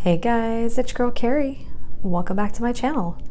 Hey guys, it's your girl Carrie. Welcome back to my channel.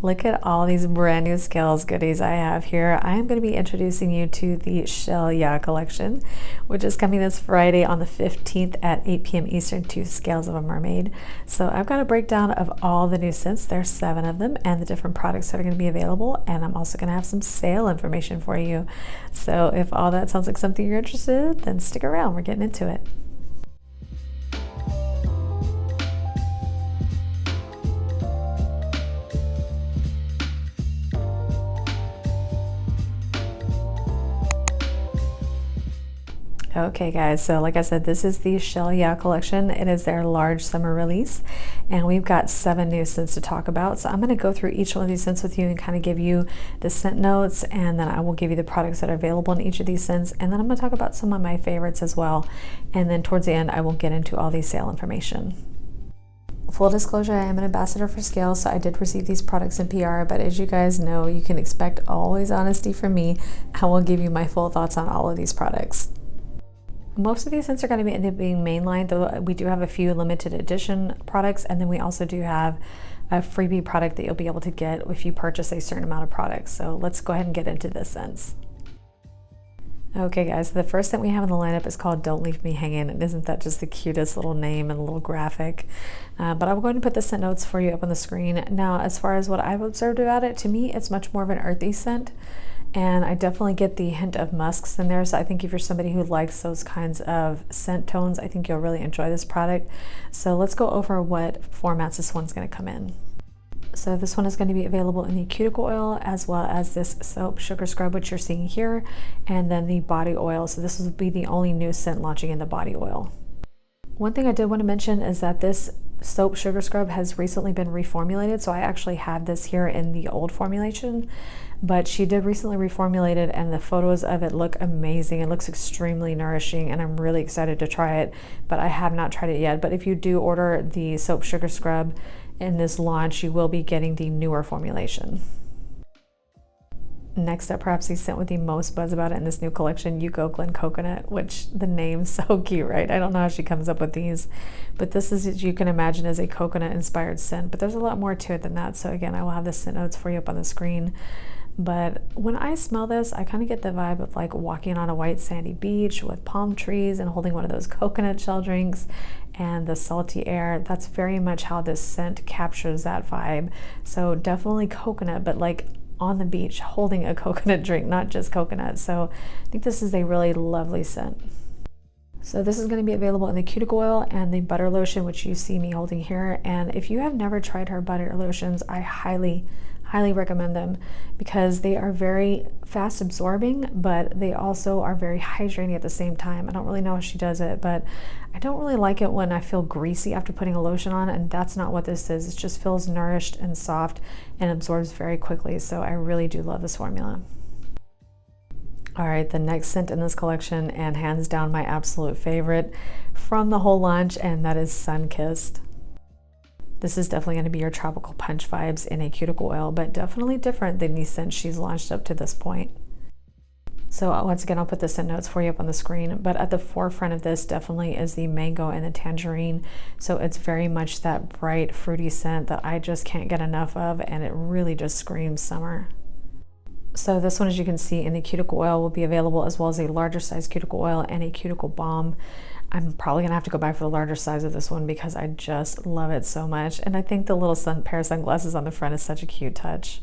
Look at all these brand new Scales goodies I have here. I am going to be introducing you to the Shell Ya collection, which is coming this Friday on the 15th at 8 p.m. Eastern to Scales of a Mermaid. So I've got a breakdown of all the new scents. There's 7 of them and the different products that are going to be available. And I'm also going to have some sale information for you. So if all that sounds like something you're interested in, then stick around. We're getting into it. Okay guys, so like I said, this is the Shell Ya collection. It is their large summer release and we've got 7 new scents to talk about. So I'm going to go through each one of these scents with you and kind of give you the scent notes, and then I will give you the products that are available in each of these scents, and then I'm going to talk about some of my favorites as well, and then towards the end I will get into all the sale information. Full disclosure, I am an ambassador for Scales, so I did receive these products in PR, but as you guys know, you can expect always honesty from me. I will give you my full thoughts on all of these products. Most of these scents are going to end up being mainline, though we do have a few limited edition products, and then we also do have a freebie product that you'll be able to get if you purchase a certain amount of products. So let's go ahead and get into this scents. Okay guys, the first scent we have in the lineup is called Don't Leave Me Hangin'. And isn't that just the cutest little name and a little graphic? But I'm going to put the scent notes for you up on the screen. Now, as far as what I've observed about it, to me it's much more of an earthy scent. And I definitely get the hint of musks in there, so I think if you're somebody who likes those kinds of scent tones, I think you'll really enjoy this product. So let's go over what formats this one's going to come in. So this one is going to be available in the cuticle oil, as well as this soap sugar scrub, which you're seeing here, and then the body oil. So this will be the only new scent launching in the body oil. One thing I did want to mention is that this soap sugar scrub has recently been reformulated, so I actually had this here in the old formulation, but she did recently reformulate it, and the photos of it look amazing. It looks extremely nourishing, and I'm really excited to try it, but I have not tried it yet. But if you do order the soap sugar scrub in this launch, you will be getting the newer formulation. Next up, perhaps the scent with the most buzz about it in this new collection, Go Glen Coconut, which the name's so cute, right? I don't know how she comes up with these, but this is, as you can imagine, is a coconut inspired scent, but there's a lot more to it than that. So again, I will have the scent notes for you up on the screen. But when I smell this, I kind of get the vibe of like walking on a white sandy beach with palm trees and holding one of those coconut shell drinks and the salty air. That's very much how this scent captures that vibe. So definitely coconut, but like on the beach holding a coconut drink, not just coconut. So I think this is a really lovely scent. So this is going to be available in the cuticle oil and the butter lotion, which you see me holding here. And if you have never tried her butter lotions, I highly recommend them because they are very fast absorbing, but they also are very hydrating at the same time. I don't really know how she does it, but I don't really like it when I feel greasy after putting a lotion on, and that's not what this is. It just feels nourished and soft and absorbs very quickly. So I really do love this formula. All right, the next scent in this collection, and hands down my absolute favorite from the whole launch, and that is Sunkissed. This is definitely going to be your tropical punch vibes in a cuticle oil, but definitely different than the scents she's launched up to this point. So once again, I'll put the scent notes for you up on the screen, but at the forefront of this definitely is the mango and the tangerine. So it's very much that bright fruity scent that I just can't get enough of, and it really just screams summer. So this one, as you can see in the cuticle oil, will be available, as well as a larger size cuticle oil and a cuticle balm. I'm probably gonna have to go back for the larger size of this one because I just love it so much. And I think the little pair of sunglasses on the front is such a cute touch.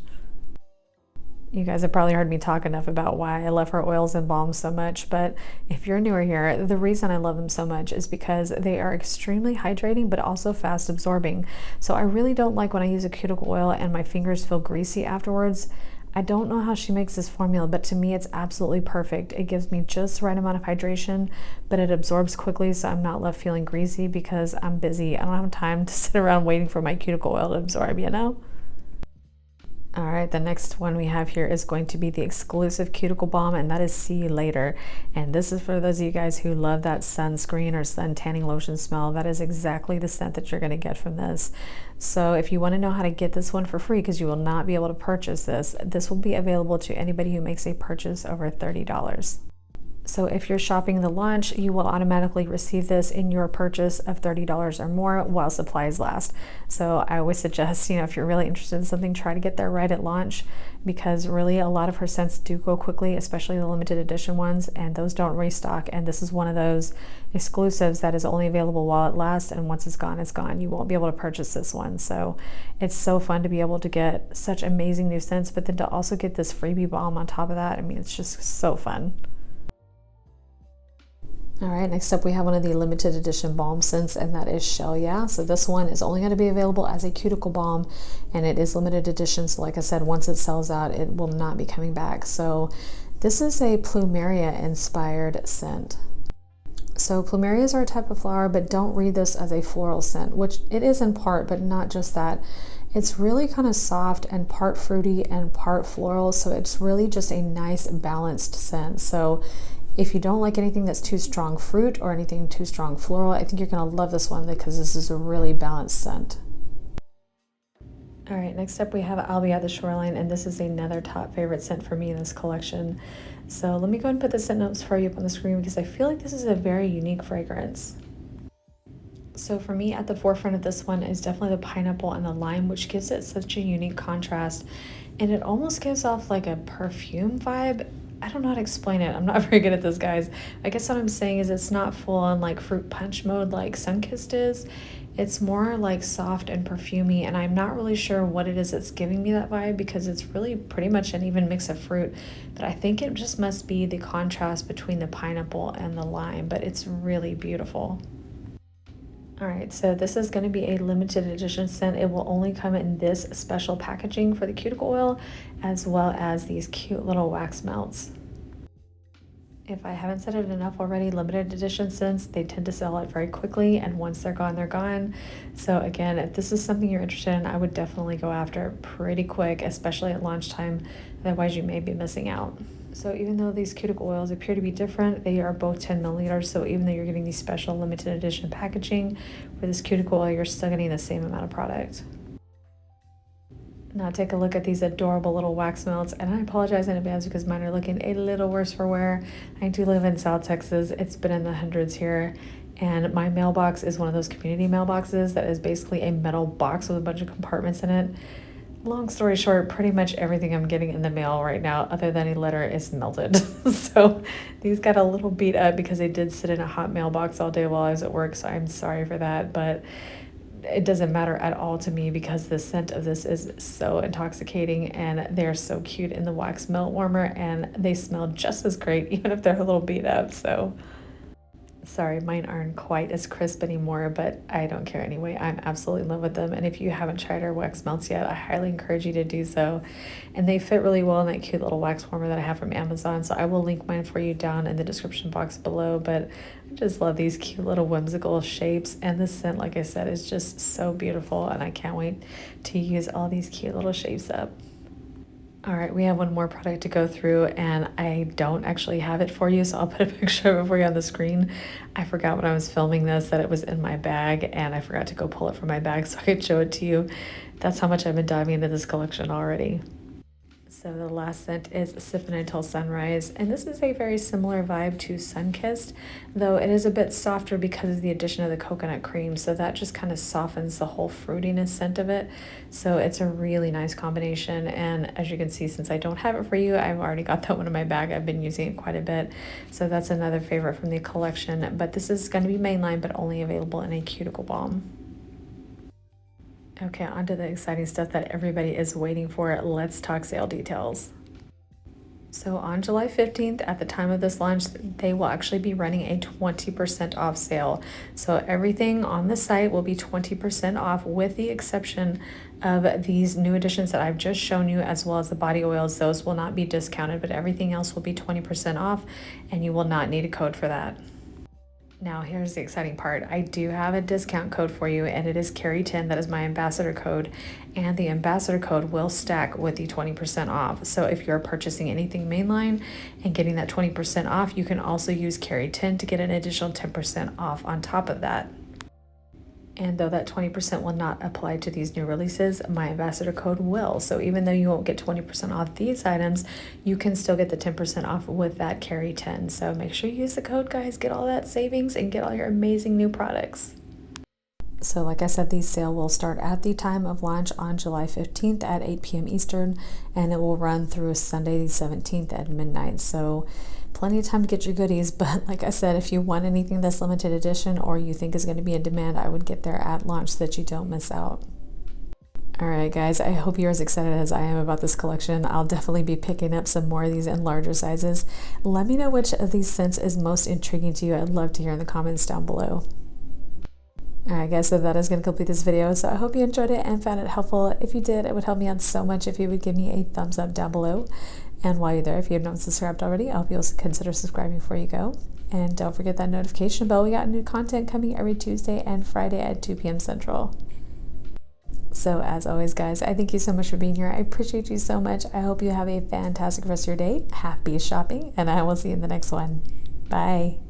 You guys have probably heard me talk enough about why I love her oils and balms so much, but if you're newer here, the reason I love them so much is because they are extremely hydrating, but also fast absorbing. So I really don't like when I use a cuticle oil and my fingers feel greasy afterwards. I don't know how she makes this formula, but to me it's absolutely perfect. It gives me just the right amount of hydration, but it absorbs quickly, so I'm not left feeling greasy because I'm busy. I don't have time to sit around waiting for my cuticle oil to absorb, you know? All right, the next one we have here is going to be the exclusive cuticle balm, and that is See You Later. And this is for those of you guys who love that sunscreen or sun tanning lotion smell. That is exactly the scent that you're going to get from this. So if you want to know how to get this one for free, because you will not be able to purchase this, this will be available to anybody who makes a purchase over $30. So if you're shopping the launch, you will automatically receive this in your purchase of $30 or more while supplies last. So I always suggest, if you're really interested in something, try to get there right at launch, because really a lot of her scents do go quickly, especially the limited edition ones, and those don't restock. And this is one of those exclusives that is only available while it lasts, and once it's gone, it's gone. You won't be able to purchase this one. So it's so fun to be able to get such amazing new scents, but then to also get this freebie balm on top of that. I mean, it's just so fun. All right, next up we have one of the limited edition balm scents, and that is Shell Yeah. So this one is only going to be available as a cuticle balm, and it is limited edition. So like I said, once it sells out, it will not be coming back. So this is a plumeria inspired scent. So plumerias are a type of flower, but don't read this as a floral scent, which it is in part, but not just that. It's really kind of soft and part fruity and part floral. So it's really just a nice balanced scent. So if you don't like anything that's too strong fruit or anything too strong floral, I think you're going to love this one, because this is a really balanced scent. All right, next up we have I'll Be at the Shoreline, and this is another top favorite scent for me in this collection. So let me go ahead and put the scent notes for you up on the screen, because I feel like this is a very unique fragrance. So for me, at the forefront of this one is definitely the pineapple and the lime, which gives it such a unique contrast, and it almost gives off like a perfume vibe. I don't know how to explain it. I'm not very good at this, guys. I guess what I'm saying is it's not full on like fruit punch mode like Sunkissed is. It's more like soft and perfumey, and I'm not really sure what it is that's giving me that vibe, because it's really pretty much an even mix of fruit. But I think it just must be the contrast between the pineapple and the lime, but it's really beautiful. All right, so this is going to be a limited edition scent. It will only come in this special packaging for the cuticle oil, as well as these cute little wax melts. If I haven't said it enough already, limited edition scents, they tend to sell out very quickly, and once they're gone, they're gone. So again, if this is something you're interested in, I would definitely go after it pretty quick, especially at launch time. Otherwise, you may be missing out. So even though these cuticle oils appear to be different, they are both 10 milliliters. So even though you're getting the special limited edition packaging for this cuticle oil, you're still getting the same amount of product. Now take a look at these adorable little wax melts, and I apologize in advance because mine are looking a little worse for wear. I do live in South Texas. It's been in the hundreds here, and my mailbox is one of those community mailboxes that is basically a metal box with a bunch of compartments in it. Long story short, pretty much everything I'm getting in the mail right now, other than a letter, is melted. So these got a little beat up because they did sit in a hot mailbox all day while I was at work, so I'm sorry for that, but it doesn't matter at all to me because the scent of this is so intoxicating, and they're so cute in the wax melt warmer, and they smell just as great even if they're a little beat up. So sorry, mine aren't quite as crisp anymore, but I don't care anyway. I'm absolutely in love with them, and if you haven't tried our wax melts yet, I highly encourage you to do so. And they fit really well in that cute little wax warmer that I have from Amazon, so I will link mine for you down in the description box below. But I just love these cute little whimsical shapes, and the scent, like I said, is just so beautiful, and I can't wait to use all these cute little shapes up. All right, we have one more product to go through, and I don't actually have it for you, so I'll put a picture of it for you on the screen. I forgot when I was filming this that it was in my bag, and I forgot to go pull it from my bag so I could show it to you. That's how much I've been diving into this collection already. So the last scent is Sippin Until Sunrise, and this is a very similar vibe to Sunkissed, though it is a bit softer because of the addition of the coconut cream, so that just kind of softens the whole fruitiness scent of it. So it's a really nice combination, and as you can see, since I don't have it for you, I've already got that one in my bag. I've been using it quite a bit, so that's another favorite from the collection. But this is going to be mainline, but only available in a cuticle balm. Okay, on to the exciting stuff that everybody is waiting for. Let's talk sale details. So on July 15th, at the time of this launch, they will actually be running a 20% off sale. So everything on the site will be 20% off, with the exception of these new additions that I've just shown you, as well as the body oils. Those will not be discounted, but everything else will be 20% off, and you will not need a code for that. Now here's the exciting part. I do have a discount code for you, and it is Carrie10. That is my ambassador code, and the ambassador code will stack with the 20% off. So if you're purchasing anything mainline and getting that 20% off, you can also use Carrie10 to get an additional 10% off on top of that. And though that 20% will not apply to these new releases, my ambassador code will. So even though you won't get 20% off these items, you can still get the 10% off with that carry 10. So make sure you use the code, guys. Get all that savings and get all your amazing new products. So like I said, the sale will start at the time of launch on July 15th at 8 p.m. Eastern, and it will run through Sunday the 17th at midnight. So plenty of time to get your goodies, but like I said, if you want anything that's limited edition or you think is going to be in demand, I would get there at launch so that you don't miss out. All right, guys, I hope you're as excited as I am about this collection. I'll definitely be picking up some more of these in larger sizes. Let me know which of these scents is most intriguing to you. I'd love to hear in the comments down below. Alright guys, so that is going to complete this video. So I hope you enjoyed it and found it helpful. If you did, it would help me out so much if you would give me a thumbs up down below. And while you're there, if you have not subscribed already, I hope you'll consider subscribing before you go. And don't forget that notification bell. We got new content coming every Tuesday and Friday at 2 p.m. Central. So as always, guys, I thank you so much for being here. I appreciate you so much. I hope you have a fantastic rest of your day. Happy shopping, and I will see you in the next one. Bye.